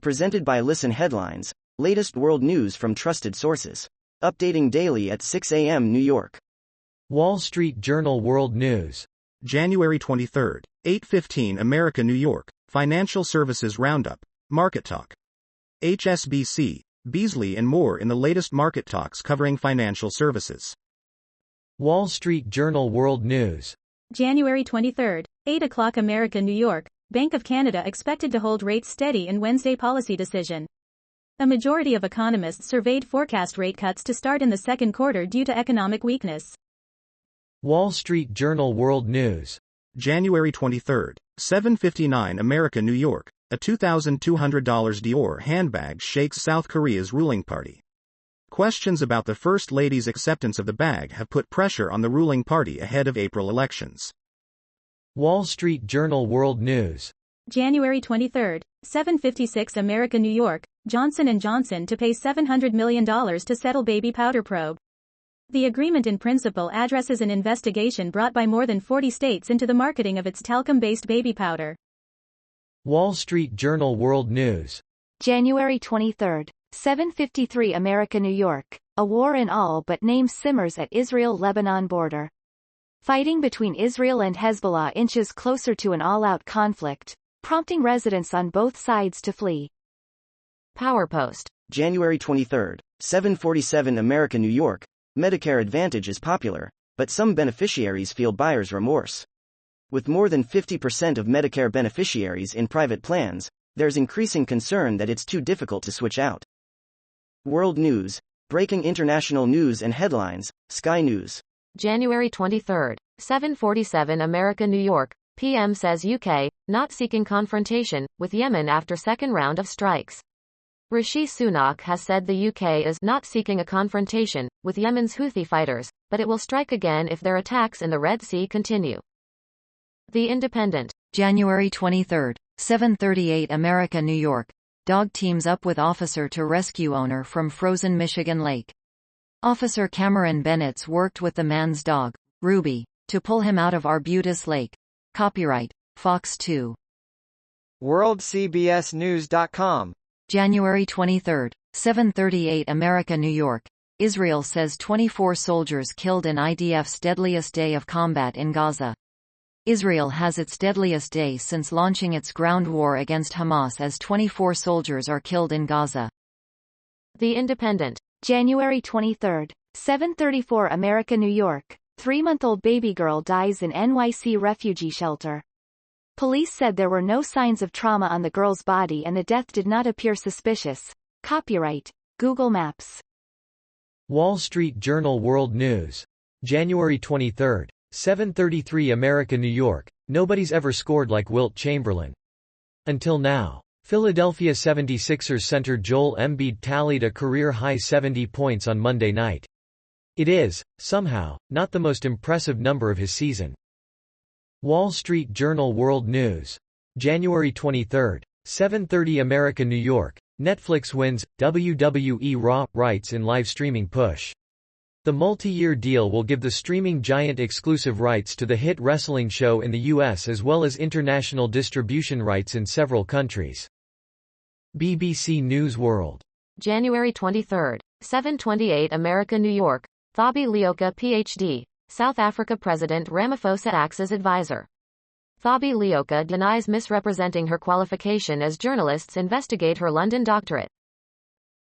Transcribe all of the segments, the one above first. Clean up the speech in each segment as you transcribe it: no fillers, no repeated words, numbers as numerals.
Presented by Listen Headlines, latest world news from trusted sources. Updating daily at 6 a.m. New York. Wall Street Journal World News. January 23, 8:15 America, New York. Financial Services Roundup. Market Talk. HSBC, Beasley and more in the latest market talks covering financial services. Wall Street Journal World News. January 23, 8 o'clock America, New York. Bank of Canada expected to hold rates steady in Wednesday policy decision. A majority of economists surveyed forecast rate cuts to start in the second quarter due to economic weakness. Wall Street Journal World News. January 23, 7:59 America, New York. A $2,200 Dior handbag shakes South Korea's ruling party. Questions about the First Lady's acceptance of the bag have put pressure on the ruling party ahead of April elections. Wall Street Journal World News. January 23, 7:56 America, New York. Johnson & Johnson to pay $700 million to settle baby powder probe. The agreement in principle addresses an investigation brought by more than 40 states into the marketing of its talcum-based baby powder. Wall Street Journal World News. January 23, 7:53 America, New York. A war in all but name simmers at Israel-Lebanon border. Fighting between Israel and Hezbollah inches closer to an all-out conflict, prompting residents on both sides to flee. PowerPost. January 23, 7:47 America, New York. Medicare Advantage is popular, but some beneficiaries feel buyer's remorse. With more than 50% of Medicare beneficiaries in private plans, there's increasing concern that it's too difficult to switch out. World News. Breaking international news and headlines. Sky News. January 23, 7:47 America, New York. PM says UK, not seeking confrontation with Yemen after second round of strikes. Rishi Sunak has said the UK is not seeking a confrontation with Yemen's Houthi fighters, but it will strike again if their attacks in the Red Sea continue. The Independent. January 23, 7:38 America, New York. Dog teams up with officer to rescue owner from frozen Michigan lake. Officer Cameron Bennett's worked with the man's dog, Ruby, to pull him out of Arbutus Lake. Copyright, Fox 2. WorldCBSNews.com. January 23, 7:38 America, New York. Israel says 24 soldiers killed in IDF's deadliest day of combat in Gaza. Israel has its deadliest day since launching its ground war against Hamas as 24 soldiers are killed in Gaza. The Independent. January 23, 7:34 America, New York. 3-month-old baby girl dies in NYC refugee shelter. Police said there were no signs of trauma on the girl's body and the death did not appear suspicious. Copyright, Google Maps. Wall Street Journal World News. January 23, 7:33 America, New York. Nobody's ever scored like Wilt Chamberlain. Until now. Philadelphia 76ers center Joel Embiid tallied a career-high 70 points on Monday night. It is, somehow, not the most impressive number of his season. Wall Street Journal World News. January 23, 7:30 America, New York. Netflix wins WWE Raw rights in live streaming push. The multi-year deal will give the streaming giant exclusive rights to the hit wrestling show in the U.S. as well as international distribution rights in several countries. BBC News World. January 23, 7:28 America, New York. Thabi Leoka Ph.D., South Africa President Ramaphosa acts as advisor. Thabi Leoka denies misrepresenting her qualification as journalists investigate her London doctorate.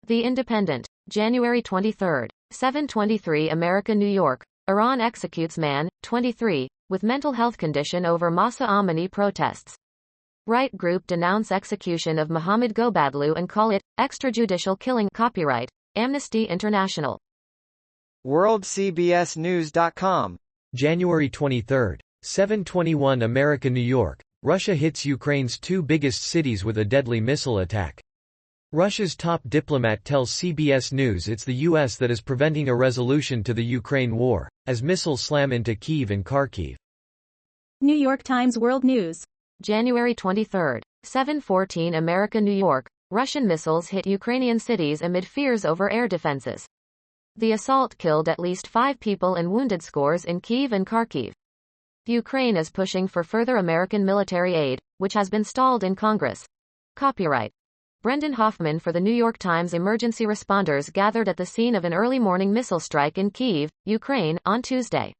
The Independent. January 23, 7:23 America, New York. Iran executes man, 23, with mental health condition over Mahsa Amini protests. Right group denounce execution of Mohammed Gobadlu and call it extrajudicial killing. Copyright, Amnesty International. WorldCBSNews.com. January 23, 7:21 America, New York. Russia hits Ukraine's two biggest cities with a deadly missile attack. Russia's top diplomat tells CBS News it's the U.S. that is preventing a resolution to the Ukraine war, as missiles slam into Kyiv and Kharkiv. New York Times World News. January 23, 7:14 America, New York. Russian missiles hit Ukrainian cities amid fears over air defenses. The assault killed at least 5 people and wounded scores in Kyiv and Kharkiv. Ukraine is pushing for further American military aid, which has been stalled in Congress. Copyright Brendan Hoffman for The New York Times. Emergency responders gathered at the scene of an early morning missile strike in Kyiv, Ukraine, on Tuesday.